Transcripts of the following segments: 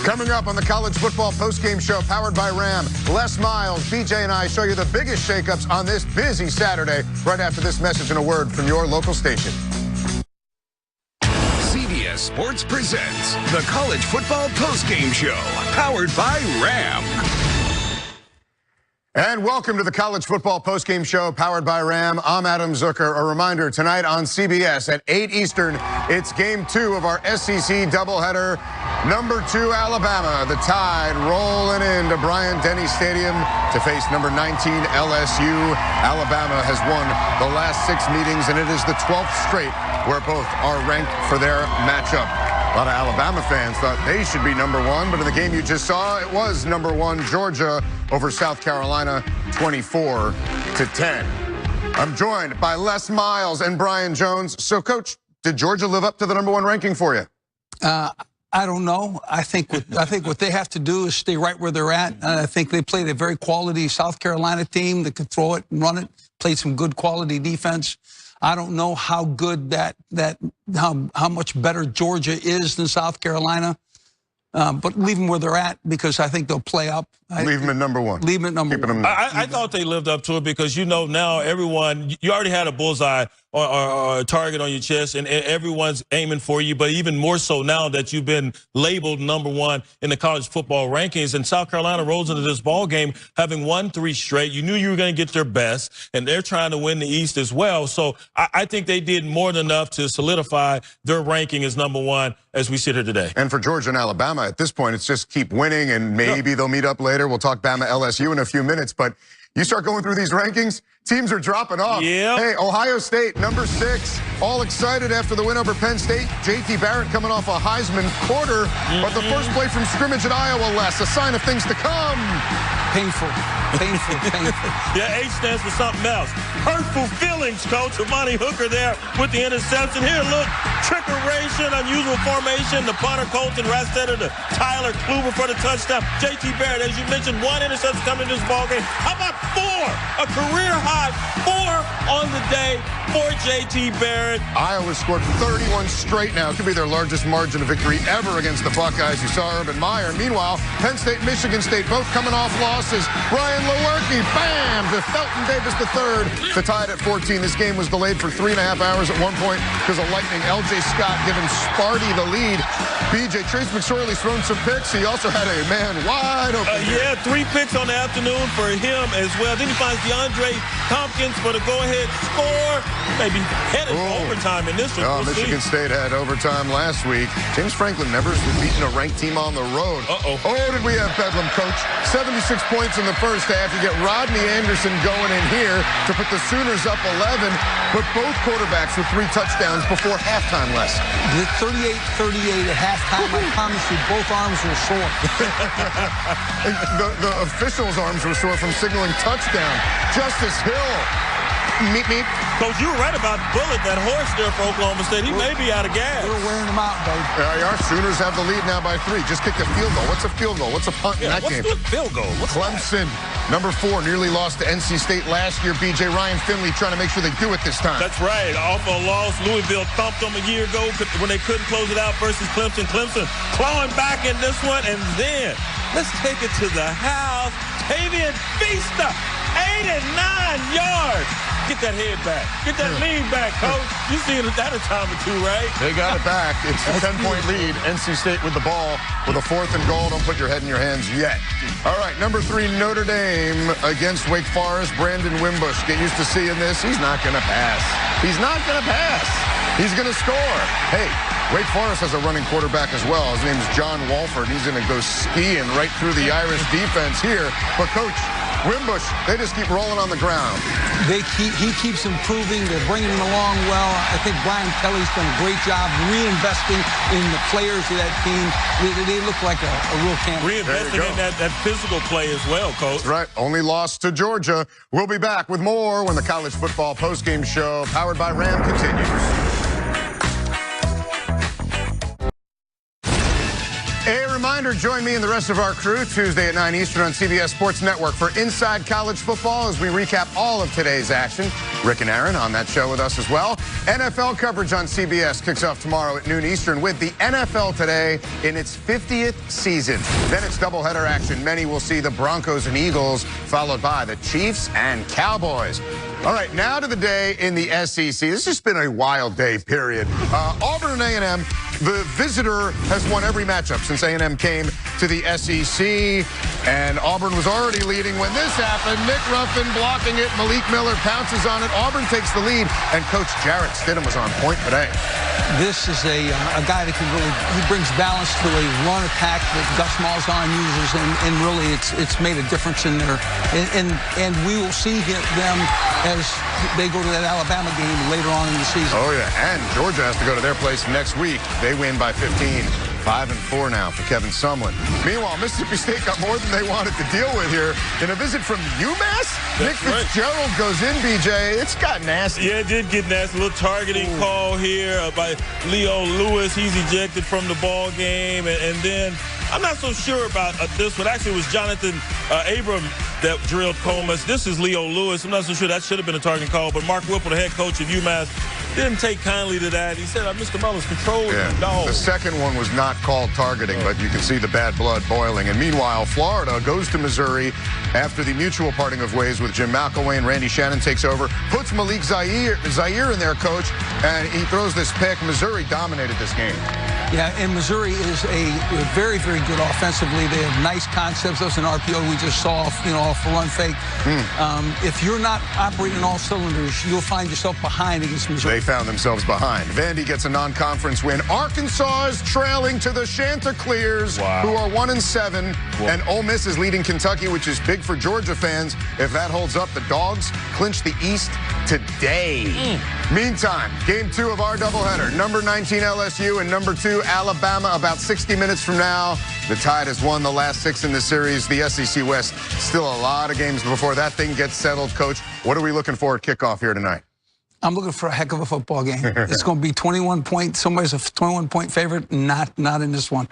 Coming up on the college football postgame show powered by Ram, Les Miles, BJ, and I show you the biggest shakeups on this busy Saturday right after this message and a word from your local station. CBS Sports presents the college football postgame show powered by Ram. And welcome to the college football postgame show powered by Ram. I'm Adam Zucker. A reminder, tonight on CBS at 8 Eastern, it's game 2 of our SEC doubleheader. Number 2 Alabama, the Tide rolling into Bryant-Denny Stadium to face number 19 LSU. Alabama has won the last 6 meetings, and it is the 12th straight where both are ranked for their matchup. A lot of Alabama fans thought they should be number 1, but in the game you just saw, it was number 1 Georgia over South Carolina, 24-10. I'm joined by Les Miles and Brian Jones. So, Coach, did Georgia live up to the number 1 ranking for you? I don't know. I think what they have to do is stay right where they're at. I think they played a very quality South Carolina team that could throw it and run it, played some good quality defense. I don't know how good how much better Georgia is than South Carolina, but leave them where they're at because I think they'll play up. Leave them at number 1. Leave them at number 1. I thought they lived up to it because, you know, now you already had a bullseye or a target on your chest, and everyone's aiming for you, but even more so now that you've been labeled number 1 in the college football rankings. And South Carolina rolls into this ball game having won 3 straight. You knew you were going to get their best, and they're trying to win the East as well. So I think they did more than enough to solidify their ranking as number 1 as we sit here today. And for Georgia and Alabama, at this point, it's just keep winning, and maybe they'll meet up later. We'll talk Bama LSU in a few minutes, but you start going through these rankings, teams are dropping off. Yeah. Hey, Ohio State, number 6, all excited after the win over Penn State. J.T. Barrett coming off a Heisman quarter, but the first play from scrimmage at Iowa, Les, a sign of things to come. Painful. Yeah, H stands for something else. Hurtful feelings, Coach. Amani Hooker there with the interception. Here, look, trickeration, unusual formation. The punter, Colton Rastetter, to Tyler Kluber for the touchdown. J.T. Barrett, as you mentioned, 1 interception coming in this ballgame. How about 4? A career high 4 on the day for J.T. Barrett. Iowa scored 31 straight now. It could be their largest margin of victory ever against the Buckeyes. You saw Urban Meyer. Meanwhile, Penn State, Michigan State, both coming off losses. Ryan Lewerke, bam, to Felton Davis III. The Tide at 14. This game was delayed for 3.5 hours at one point because of lightning. L.J. Scott giving Sparty the lead. B.J. Trace McSorley's thrown some picks. He also had a man wide open. Yeah, 3 picks on the afternoon for him as well. Then he finds DeAndre Tompkins for the go-ahead score. Maybe headed to overtime in this one. Oh, Michigan State had overtime last week. James Franklin never beaten a ranked team on the road. Oh, did we have Bedlam, Coach? 76 points in the first half. You get Rodney Anderson going in here to put the Sooners up 11, but both quarterbacks with 3 touchdowns before halftime, Les. The 38-38 at halftime, I promise you, both arms were sore. the officials' arms were sore from signaling touchdown. Justice Hill. Meet. Coach, you were right about Bullet, that horse there for Oklahoma State. He may be out of gas. We're wearing him out, baby. Our Sooners have the lead now by 3. Just kicked a field goal. What's a field goal? What's a punt in that game? What's a field goal? Clemson, number 4, nearly lost to NC State last year. B.J. Ryan Finley trying to make sure they do it this time. That's right. Off a loss, Louisville thumped them a year ago when they couldn't close it out versus Clemson. Clemson clawing back in this one, and then let's take it to the house. Tavian Feaster, 8 and 9 yards. Get that head back. Get that lead back, Coach. You seen that a time or 2, right? They got it back. It's a 10-point lead. NC State with the ball with a 4th and goal. Don't put your head in your hands yet. All right, number 3, Notre Dame against Wake Forest. Brandon Wimbush. Get used to seeing this. He's not going to pass. He's not going to pass. He's going to score. Hey, Wake Forest has a running quarterback as well. His name is John Walford. He's going to go skiing right through the Irish defense here. But, Coach, Wimbush, they just keep rolling on the ground. He keeps improving. They're bringing him along well. I think Brian Kelly's done a great job reinvesting in the players of that team. They look like a real camp. Reinvesting in that physical play as well, Coach. That's right. Only lost to Georgia. We'll be back with more when the college football postgame show powered by Ram continues. A reminder, join me and the rest of our crew Tuesday at 9 Eastern on CBS Sports Network for Inside College Football as we recap all of today's action. Rick and Aaron on that show with us as well. NFL coverage on CBS kicks off tomorrow at noon Eastern with the NFL Today in its 50th season. Then it's doubleheader action. Many will see the Broncos and Eagles, followed by the Chiefs and Cowboys. All right, now to the day in the SEC. This has been a wild day, period. Auburn and A&M, the visitor has won every matchup since A&M came to the SEC. And Auburn was already leading when this happened. Nick Ruffin blocking it. Malik Miller pounces on it. Auburn takes the lead. And Coach Jarrett Stidham was on point today. This is a guy that can really, he brings balance to a run attack that Gus Malzahn uses, and really it's made a difference in there. And we will see them as they go to that Alabama game later on in the season. Oh, yeah. And Georgia has to go to their place next week. They win by 15. 5-4 now for Kevin Sumlin. Meanwhile, Mississippi State got more than they wanted to deal with here. In a visit from UMass, Nick Fitzgerald goes in, BJ. It's got nasty. Yeah, it did get nasty. A little targeting call here by Leo Lewis. He's ejected from the ball game. And then I'm not so sure about this one. Actually, it was Jonathan Abram that drilled Comas. This is Leo Lewis. I'm not so sure that should have been a target call, but Mark Whipple, the head coach of UMass, didn't take kindly to that. He said, Mr. Mullen's controlling the dog. The second one was not called targeting, but you can see the bad blood boiling. And meanwhile, Florida goes to Missouri after the mutual parting of ways with Jim McElwain. And Randy Shannon takes over, puts Malik Zaire in there, coach, and he throws this pick. Missouri dominated this game. Yeah, and Missouri is a very, very good offensively. They have nice concepts. That's an RPO we just saw, off a run fake. If you're not operating on all cylinders, you'll find yourself behind against Missouri. They found themselves behind. Vandy gets a non-conference win. Arkansas is trailing to the Chanticleers, who are 1-7, and Ole Miss is leading Kentucky, which is big for Georgia fans. If that holds up, the Dogs clinch the East today. Meantime, game 2 of our doubleheader. Number 19 LSU and number 2 Alabama about 60 minutes from now. The Tide has won the last 6 in the series. The SEC West, still a lot of games before that thing gets settled. Coach, what are we looking for at kickoff here tonight? I'm looking for a heck of a football game. It's going to be 21 points. Somebody's a 21-point favorite. Not in this one.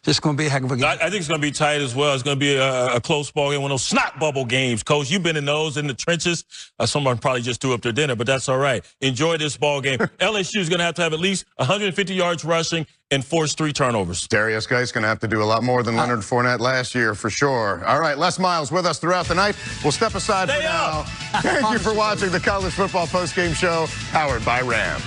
Just going to be a heck of a game. I think it's going to be tight as well. It's going to be a close ball game, one of those snot bubble games. Coach, you've been in those in the trenches. Someone probably just threw up their dinner, but that's all right. Enjoy this ball game. LSU is going to have at least 150 yards rushing and force 3 turnovers. Darius Geis going to have to do a lot more than Leonard Fournette last year, for sure. All right, Les Miles with us throughout the night. We'll step aside for now. Thank you for watching the College Football Postgame Show, powered by Ram.